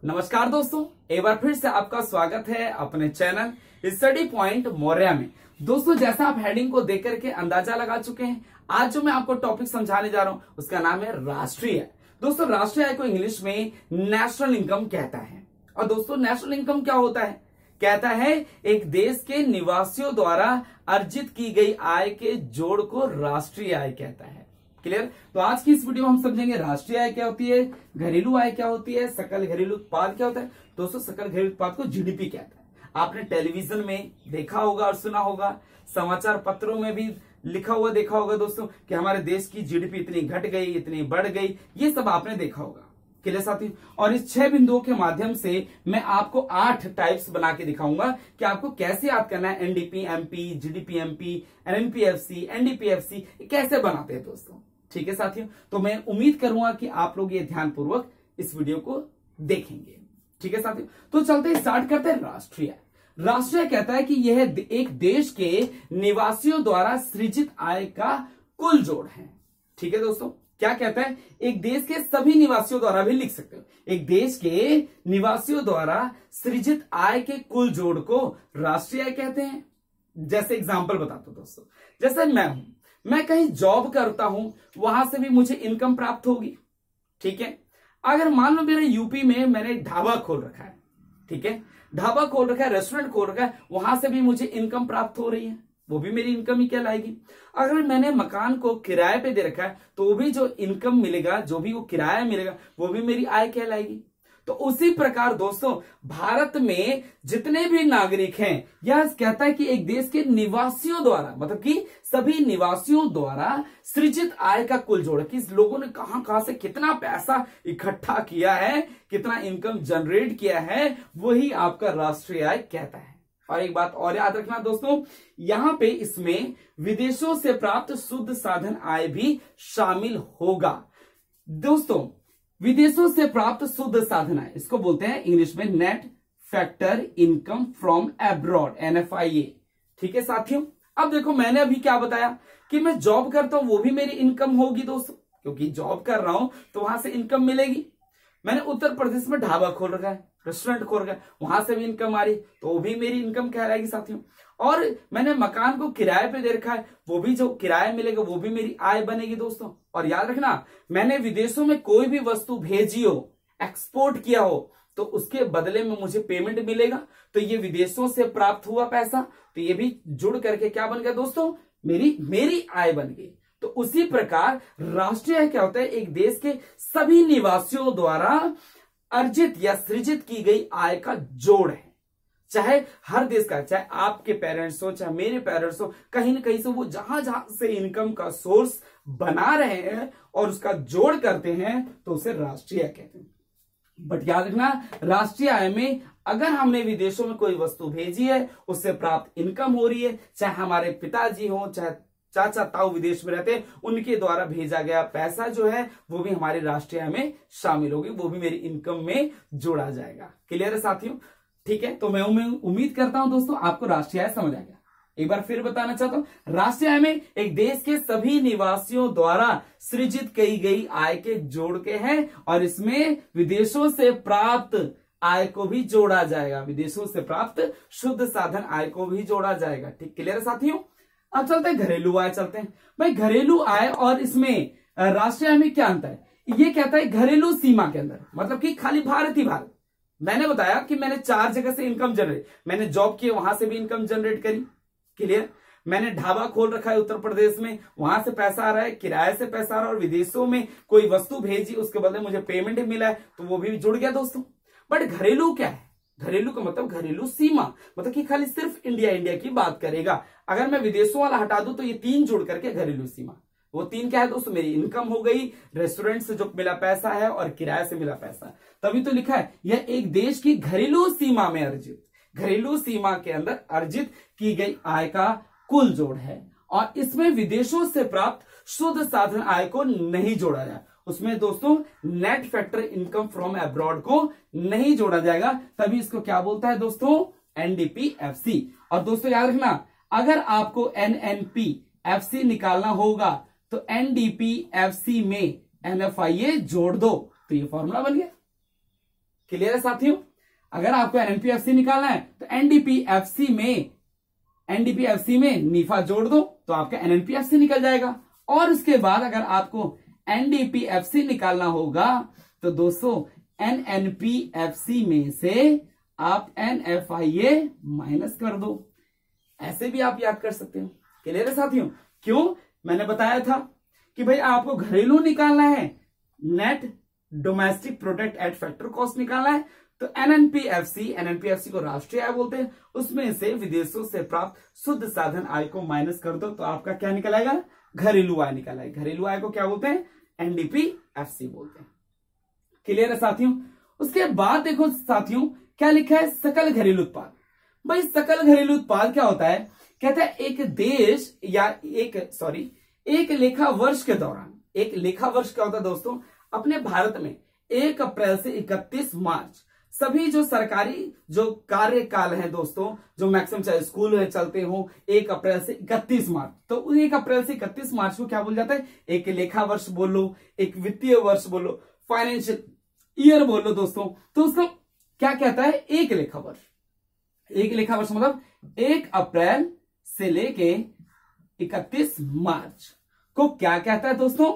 नमस्कार दोस्तों, एक बार फिर से आपका स्वागत है अपने चैनल स्टडी पॉइंट मौर्या में। दोस्तों, जैसा आप हेडिंग को देख करके अंदाजा लगा चुके हैं, आज जो मैं आपको टॉपिक समझाने जा रहा हूं उसका नाम है राष्ट्रीय आय। दोस्तों, राष्ट्रीय आय को इंग्लिश में नेशनल इनकम कहता है। और दोस्तों, नेशनल इनकम क्या होता है? कहता है एक देश के निवासियों द्वारा अर्जित की गई आय के जोड़ को राष्ट्रीय आय कहता है। क्लियर? तो आज की इस वीडियो में हम समझेंगे राष्ट्रीय आय क्या होती है, घरेलू आय क्या होती है, सकल घरेलू उत्पाद क्या होता है। दोस्तों, सकल घरेलू उत्पाद को जीडीपी कहता है। आपने टेलीविजन में देखा होगा और सुना होगा, समाचार पत्रों में भी लिखा हुआ देखा होगा दोस्तों कि हमारे देश की जीडीपी इतनी घट गई, इतनी बढ़ गई, ये सब आपने देखा होगा। क्लियर साथी? और इस 6 बिंदुओं के माध्यम से मैं आपको 8 टाइप्स बना के दिखाऊंगा कि आपको कैसे याद करना है। NDP MP, GDP MP, एनपीएफसी, NDPFC कैसे बनाते हैं दोस्तों। ठीक है साथियों, तो मैं उम्मीद करूंगा कि आप लोग ये ध्यानपूर्वक इस वीडियो को देखेंगे। ठीक है साथियों, तो चलते स्टार्ट करते हैं। राष्ट्रीय राष्ट्रीय कहता है कि यह एक देश के निवासियों द्वारा सृजित आय का कुल जोड़ है। ठीक है दोस्तों, क्या कहता है? एक देश के सभी निवासियों द्वारा भी लिख सकते हो। एक देश के निवासियों द्वारा सृजित आय के कुल जोड़ को राष्ट्रीय आय कहते हैं। जैसे एग्जांपल बताता हूं दोस्तों, जैसे मैं कहीं जॉब करता हूं, वहां से भी मुझे इनकम प्राप्त होगी। ठीक है? अगर मान लो मेरे यूपी में मैंने ढाबा खोल रखा है, ठीक है, ढाबा खोल रखा है, रेस्टोरेंट खोल रखा है, वहां से भी मुझे इनकम प्राप्त हो रही है, वो भी मेरी इनकम ही कहलाएगी। अगर मैंने मकान को किराए पे दे रखा है, तो वो भी जो इनकम मिलेगा, जो भी वो किराया मिलेगा, वो भी मेरी आय कहलाएगी। तो उसी प्रकार दोस्तों, भारत में जितने भी नागरिक हैं, यह कहता है कि एक देश के निवासियों द्वारा, मतलब कि सभी निवासियों द्वारा सृजित आय का कुल जोड़, कि इस लोगों ने कहां कहां से कितना पैसा इकट्ठा किया है, कितना इनकम जनरेट किया है, वही आपका राष्ट्रीय आय कहता है। और एक बात और याद रखना दोस्तों, यहां पे इसमें विदेशों से प्राप्त शुद्ध साधन आय भी शामिल होगा। दोस्तों, विदेशों से प्राप्त शुद्ध साधन आय, इसको बोलते हैं इंग्लिश में net factor income from abroad, NFIA। ठीक है साथियों, अब देखो मैंने अभी क्या बताया कि मैं जॉब करता हूं, वो भी मेरी इनकम होगी दोस्तों, क्योंकि जॉब कर रहा हूं तो वहां से इनकम मिलेगी। मैंने उत्तर प्रदेश में ढाबा खोल रखा है, रेस्टोरेंट खोल रखा है, वहां से भी इनकम आ रही, तो वो भी मेरी इनकम कहलाएगी साथियों। और मैंने मकान को किराए पे दे रखा है, वो भी जो किराया मिलेगा वो भी मेरी आय बनेगी दोस्तों। और याद रखना, मैंने विदेशों में कोई भी वस्तु भेजी हो, एक्सपोर्ट किया हो, तो उसके बदले में मुझे पेमेंट मिलेगा, तो ये विदेशों से प्राप्त हुआ पैसा, तो ये भी जुड़ करके क्या बन गया दोस्तों, मेरी आय बन गई। तो उसी प्रकार राष्ट्रीय आय क्या होता है? एक देश के सभी निवासियों द्वारा अर्जित या सृजित की गई आय का जोड़ है। चाहे हर देश का, चाहे आपके पेरेंट्स हो, चाहे मेरे पेरेंट्स हो, कहीं ना कहीं से वो जहां जहां से इनकम का सोर्स बना रहे हैं और उसका जोड़ करते हैं, तो उसे राष्ट्रीय आय कहते हैं। बट याद रखना, राष्ट्रीय आय में अगर हमने विदेशों में कोई वस्तु भेजी है, उससे प्राप्त इनकम हो रही है, चाहे हमारे पिताजी हो, चाहे चाचा ताऊ विदेश में रहते हैं, उनके द्वारा भेजा गया पैसा जो है वो भी हमारी राष्ट्रीय आय में शामिल होगी, वो भी मेरी इनकम में जोड़ा जाएगा। क्लियर है साथियों? ठीक है, तो मैं उम्मीद करता हूं दोस्तों आपको राष्ट्रीय आय समझ आ गया। एक बार फिर बताना चाहता हूं, राष्ट्रीय आय में एक देश के सभी निवासियों द्वारा सृजित की गई आय के जोड़ के हैं, और इसमें विदेशों से प्राप्त आय को भी जोड़ा जाएगा, विदेशों से प्राप्त शुद्ध साधन आय को भी जोड़ा जाएगा। ठीक, क्लियर है साथियों? अब चलते हैं घरेलू आय। चलते हैं भाई, घरेलू आय और इसमें राष्ट्रीय आय में क्या अंतर है? ये कहता है घरेलू सीमा के अंदर, मतलब कि खाली भारत ही भारत। मैंने बताया कि मैंने 4 जगह से इनकम जनरेट, मैंने जॉब की, वहां से भी इनकम जनरेट करी। क्लियर? मैंने ढाबा खोल रखा है उत्तर प्रदेश में, वहां से पैसा आ रहा है, किराए से पैसा आ रहा है, और विदेशों में कोई वस्तु भेजी, उसके बदले मुझे पेमेंट मिला है, तो वो भी जुड़ गया दोस्तों। बट घरेलू क्या है? घरेलू का मतलब घरेलू सीमा, मतलब कि खाली सिर्फ इंडिया की बात करेगा। अगर मैं विदेशों वाला हटा दूं तो ये 3 जुड़ करके घरेलू सीमा, वो 3 क्या है दोस्तों? मेरी इनकम हो गई, रेस्टोरेंट से जो मिला पैसा है और किराए से मिला पैसा। तभी तो लिखा है यह एक देश की घरेलू सीमा में अर्जित, घरेलू सीमा के अंदर अर्जित की गई आय का कुल जोड़ है, और इसमें विदेशों से प्राप्त शुद्ध साधन आय को नहीं जोड़ा जाए। उसमें दोस्तों net factor income from abroad को नहीं जोड़ा जाएगा, तभी इसको क्या बोलता है दोस्तों? NDPFC। और दोस्तों याद रखना, अगर आपको NNPFC निकालना होगा तो NDPFC में NFIA जोड़ दो, तो ये फॉर्मूला बन गया। क्लियर है साथियों? अगर आपको एनएनपीएफसी निकालना है तो एनडीपीएफसी में नीफा जोड़ दो तो आपका एनएनपीएफसी निकल जाएगा। और उसके बाद अगर आपको एनडीपीएफसी निकालना होगा तो दोस्तों एनएनपीएफसी में से आप एनएफआईए माइनस कर दो। ऐसे भी आप याद कर सकते हो। क्लियर है साथियों? क्यों? मैंने बताया था कि भाई आपको घरेलू निकालना है, net domestic product at factor cost निकालना है, तो एनएनपीएफसी को राष्ट्रीय आय बोलते हैं, उसमें से विदेशों से प्राप्त शुद्ध साधन आय को माइनस कर दो तो आपका क्या निकल आएगा? घरेलू आय निकल आएगा। घरेलू आय को क्या बोलते हैं? एनडीपीएफसी बोलते हैं। क्लियर है साथियों? उसके बाद देखो साथियों क्या लिखा है? सकल घरेलू उत्पाद। भाई सकल घरेलू उत्पाद क्या होता है? कहता है एक देश या एक लेखा वर्ष के दौरान, एक लेखा वर्ष क्या होता है दोस्तों? अपने भारत में 1 अप्रैल से 31 मार्च सभी जो सरकारी जो कार्यकाल है दोस्तों, जो मैक्सिमम चाहे स्कूल में चलते हो, 1 अप्रैल से 31 मार्च, तो 1 अप्रैल से 31 मार्च को क्या बोल जाता है? एक लेखा वर्ष बोलो, एक वित्तीय वर्ष बोलो, फाइनेंशियल ईयर बोलो दोस्तों। तो उसको क्या कहता है? एक लेखा वर्ष। एक लेखा वर्ष मतलब 1 अप्रैल से लेके 31 मार्च को क्या कहता है दोस्तों?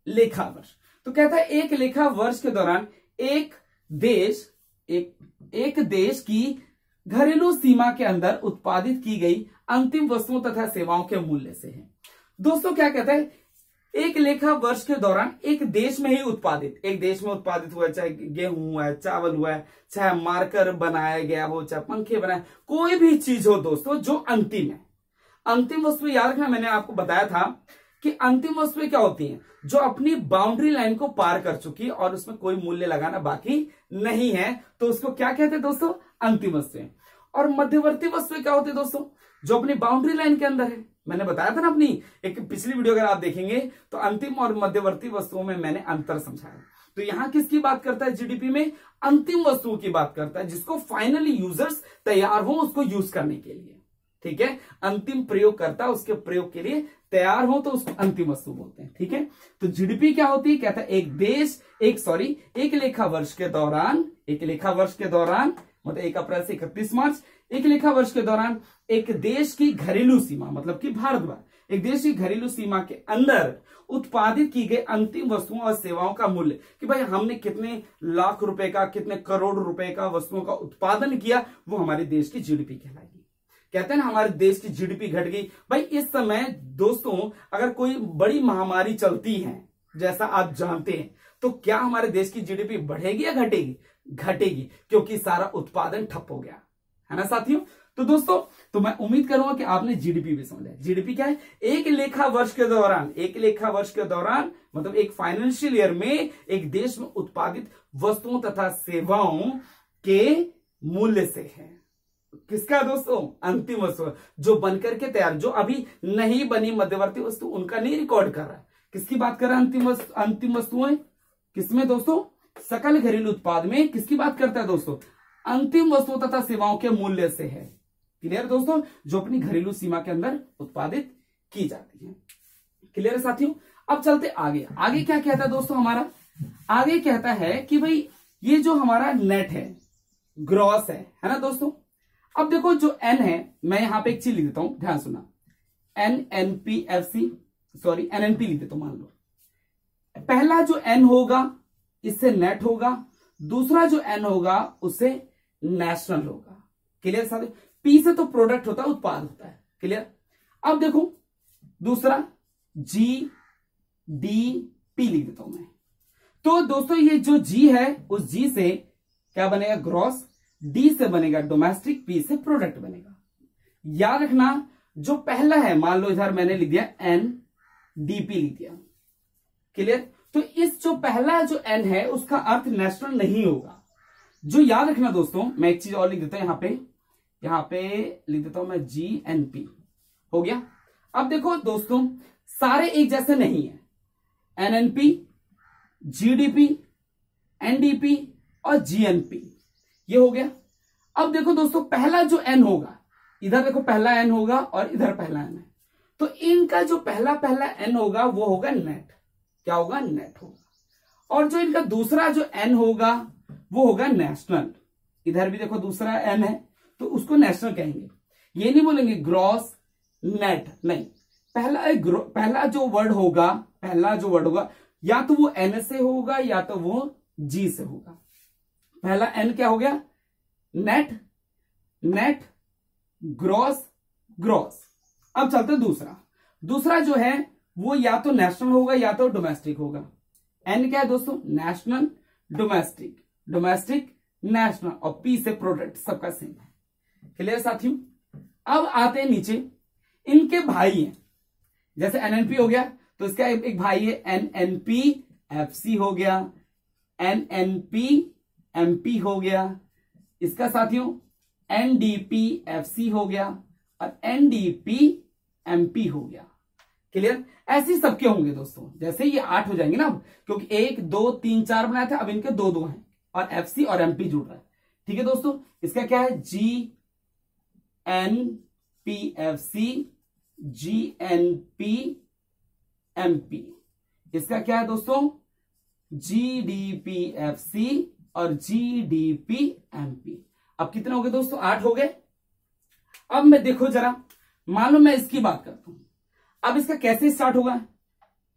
लेखा वर्ष। तो कहता है एक लेखा वर्ष के दौरान एक देश की घरेलू सीमा के अंदर उत्पादित की गई अंतिम वस्तुओं तथा सेवाओं के मूल्य से है। दोस्तों क्या कहता है? एक लेखा वर्ष के दौरान एक देश में ही उत्पादित, एक देश में उत्पादित हुआ, चाहे गेहूं हुआ है, चावल हुआ है, चाहे मार्कर बनाया गया हो, चाहे पंखे बनाए, कोई भी चीज हो दोस्तों जो अंतिम है। अंतिम वस्तु याद रखना, मैंने आपको बताया था कि अंतिम वस्तुएं क्या होती हैं? जो अपनी बाउंड्री लाइन को पार कर चुकी और उसमें कोई मूल्य लगाना बाकी नहीं है, तो उसको क्या कहते हैं दोस्तों? अंतिम वस्तुएं। और मध्यवर्ती वस्तुएं क्या होती है दोस्तों? जो अपनी बाउंड्री लाइन के अंदर है। मैंने बताया था ना अपनी एक पिछली वीडियो अगर आप देखेंगे तो अंतिम और मध्यवर्ती वस्तुओं में मैंने अंतर समझाया। तो यहां किसकी बात करता है? जीडीपी में अंतिम वस्तुओं की बात करता है, जिसको फाइनली यूजर्स तैयार हो उसको यूज करने के लिए। ठीक है, अंतिम प्रयोगकर्ता उसके प्रयोग के लिए तैयार हो तो उसको अंतिम वस्तु बोलते हैं। ठीक है, तो जीडीपी क्या होती है? कहता है एक लेखा वर्ष के दौरान मतलब 1 अप्रैल से 31 मार्च, एक लेखा वर्ष के दौरान एक देश की घरेलू सीमा मतलब कि भारत, एक देश की घरेलू सीमा के अंदर उत्पादित की गई अंतिम वस्तुओं और सेवाओं का मूल्य, कि भाई हमने कितने लाख रुपए का, कितने करोड़ रुपए का वस्तुओं का उत्पादन किया, वो हमारे देश की जीडीपी कहलाएगी। कहते हैं ना हमारे देश की जीडीपी घट गई। भाई इस समय दोस्तों अगर कोई बड़ी महामारी चलती है जैसा आप जानते हैं, तो क्या हमारे देश की जीडीपी बढ़ेगी या घटेगी? घटेगी, क्योंकि सारा उत्पादन ठप हो गया है ना साथियों। तो दोस्तों तो मैं उम्मीद करूंगा कि आपने जीडीपी भी समझा। जीडीपी क्या है? एक लेखा वर्ष के दौरान मतलब एक फाइनेंशियल ईयर में एक देश में उत्पादित वस्तुओं तथा सेवाओं के मूल्य से है। किसका दोस्तों? अंतिम वस्तु, जो बनकर के तैयार, जो अभी नहीं बनी मध्यवर्ती वस्तु, उनका नहीं रिकॉर्ड कर रहा है। किसकी बात कर रहा है? अंतिम वस्तुएं किसमें दोस्तों? सकल घरेलू उत्पाद में। किसकी बात करता है दोस्तों? अंतिम वस्तुओं तथा सेवाओं के मूल्य से है। क्लियर दोस्तों? जो अपनी घरेलू सीमा के अंदर उत्पादित की जाती है। क्लियर है साथियों? अब चलते आगे। आगे क्या कहता है दोस्तों हमारा? आगे कहता है कि भाई ये जो हमारा नेट है, ग्रॉस है ना दोस्तों। अब देखो जो एन है, मैं यहां पे एक चीज लिख देता हूं, ध्यान सुना। एनएनपी लिख देता हूं। मान लो पहला जो एन होगा इससे नेट होगा, दूसरा जो एन होगा उससे नेशनल होगा। क्लियर साथियों? पी से तो प्रोडक्ट होता है, उत्पाद होता है। क्लियर? अब देखो दूसरा जी डी पी लिख देता हूं मैं। तो दोस्तों ये जो जी है उस जी से क्या बनेगा? ग्रॉस। डी से बनेगा डोमेस्टिक, पी से प्रोडक्ट बनेगा। याद रखना जो पहला है, मान लो इधर मैंने लिख दिया एन डीपी लिख दिया। क्लियर? तो इस जो पहला जो एन है उसका अर्थ नेशनल नहीं होगा। जो याद रखना दोस्तों, मैं एक चीज और लिख देता हूं यहां पे लिख देता हूं मैं जी एन पी। हो गया? अब देखो दोस्तों सारे एक जैसे नहीं है। एनएनपी, जीडीपी, एनडीपी और जीएनपी, ये हो गया। अब देखो दोस्तों पहला जो एन होगा, इधर देखो पहला एन होगा और इधर पहला एन है, तो इनका जो पहला एन होगा वो होगा नेट। क्या होगा? नेट होगा। और जो इनका दूसरा जो एन होगा वो होगा नेशनल। इधर भी देखो दूसरा एन है तो उसको नेशनल कहेंगे। ये नहीं बोलेंगे ग्रॉस नेट, नहीं। पहला जो वर्ड होगा या तो वो एन से होगा या तो वो जी से होगा। पहला एन क्या हो गया? Net, net, gross, gross. अब चलते हैं दूसरा जो है वो या तो नेशनल होगा या तो डोमेस्टिक होगा। एन क्या है दोस्तों? नेशनल, डोमेस्टिक, डोमेस्टिक, नेशनल, और पी से प्रोडक्ट, सबका सेम है। क्लियर साथियों? अब आते हैं नीचे, इनके भाई हैं, जैसे एनएनपी हो गया तो इसका एक भाई है एनएनपी एफसी हो गया, एनएनपी एमपी हो गया, इसका साथियों एनडीपी एफसी हो गया और एनडीपी एमपी हो गया। क्लियर? ऐसे सबके होंगे दोस्तों। जैसे ये 8 हो जाएंगे ना, क्योंकि 1 2 3 4 बनाए थे, अब इनके 2 हैं और एफसी और एमपी जुड़ रहा है। ठीक है दोस्तों, इसका क्या है? G N P F C, G N P M P. इसका क्या है दोस्तों? G D P F C और G D P M P. अब कितने हो गए दोस्तों? 8 हो गए। अब मैं देखो जरा, मान लो मैं इसकी बात करता हूं। अब इसका कैसे स्टार्ट होगा?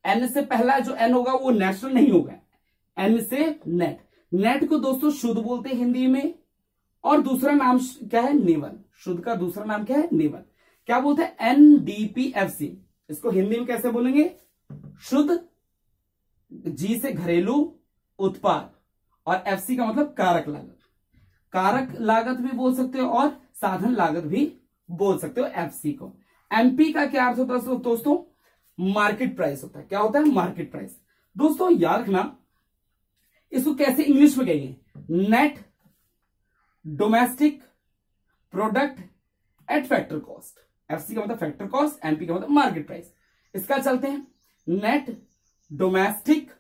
एन से पहला जो एन होगा वो नेशनल नहीं होगा, एन से नेट। नेट को दोस्तों शुद्ध बोलते हैं हिंदी में, और दूसरा नाम क्या है? नेवल। शुद्ध का दूसरा नाम क्या है? नेवल। क्या बोलते हैं? एनडीपीएफसी। इसको हिंदी में कैसे बोलेंगे? शुद्ध, जी से घरेलू उत्पाद, और एफसी का मतलब कारक लागत। कारक लागत भी बोल सकते हो और साधन लागत भी बोल सकते हो एफसी को। एमपी का क्या अर्थ होता है दोस्तों? मार्केट प्राइस होता है। क्या होता है? Market price. दोस्तों याद रखना, इसको कैसे इंग्लिश में कहेंगे? Net domestic product at factor cost. FC का मतलब फैक्टर कॉस्ट, एमपी का मतलब मार्केट प्राइस। इसका चलते हैं net domestic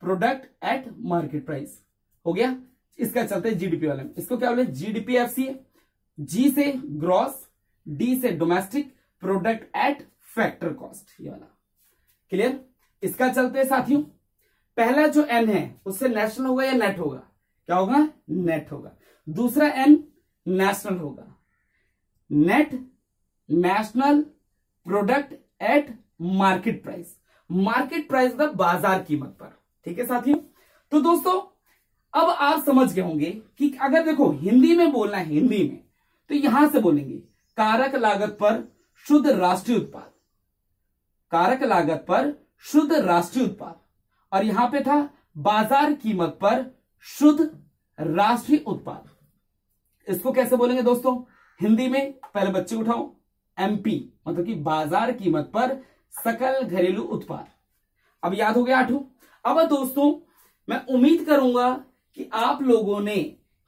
product at market price, हो गया। इसका चलते हैं जीडीपी वाले में। इसको क्या बोले? जीडीपी एफसी है। जी से ग्रॉस, डी से domestic product at factor cost, ये वाला। क्लियर? इसका चलते हैं साथियों, पहला जो एन है उससे नेशनल होगा या नेट होगा? क्या होगा? नेट होगा। दूसरा एन नेशनल होगा। Net national product at market price. Market price मतलब बाजार कीमत पर। ठीक है साथियों? तो दोस्तों अब आप समझ गए होंगे कि अगर देखो हिंदी में बोलना है, हिंदी में तो यहां से बोलेंगे कारक लागत पर शुद्ध राष्ट्रीय उत्पाद। कारक लागत पर शुद्ध राष्ट्रीय उत्पाद, और यहां पे था बाजार कीमत पर शुद्ध राष्ट्रीय उत्पाद। इसको कैसे बोलेंगे दोस्तों हिंदी में? पहले बच्चे उठाओ। एमपी मतलब कि बाजार कीमत पर सकल घरेलू उत्पाद। अब याद हो गया 8। अब दोस्तों मैं उम्मीद करूंगा कि आप लोगों ने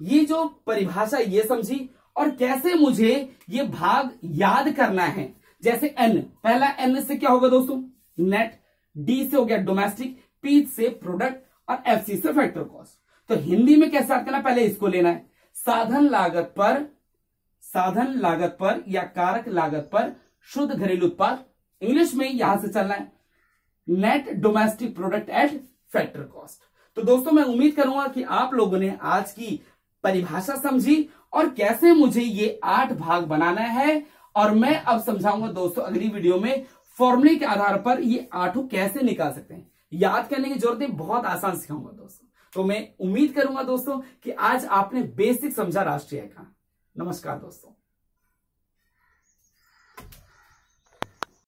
ये जो परिभाषा ये समझी और कैसे मुझे ये भाग याद करना है। जैसे एन, पहला एन से क्या होगा दोस्तों? नेट, डी से हो गया डोमेस्टिक, पी से प्रोडक्ट और एफसी से फैक्टर कॉस्ट। तो हिंदी में कैसे याद करना? पहले इसको लेना है, साधन लागत पर या कारक लागत पर शुद्ध घरेलू उत्पाद। इंग्लिश में यहां से चलना है net domestic product at factor cost. तो दोस्तों मैं उम्मीद करूंगा कि आप लोगों ने आज की परिभाषा समझी और कैसे मुझे ये 8 भाग बनाना है, और मैं अब समझाऊंगा दोस्तों अगली वीडियो में फॉर्मूले के आधार पर ये 8 कैसे निकाल सकते हैं। याद करने की जरूरत नहीं, बहुत आसान सिखाऊंगा दोस्तों। तो मैं उम्मीद करूंगा दोस्तों कि आज आपने बेसिक समझा राष्ट्रीय का। नमस्कार दोस्तों।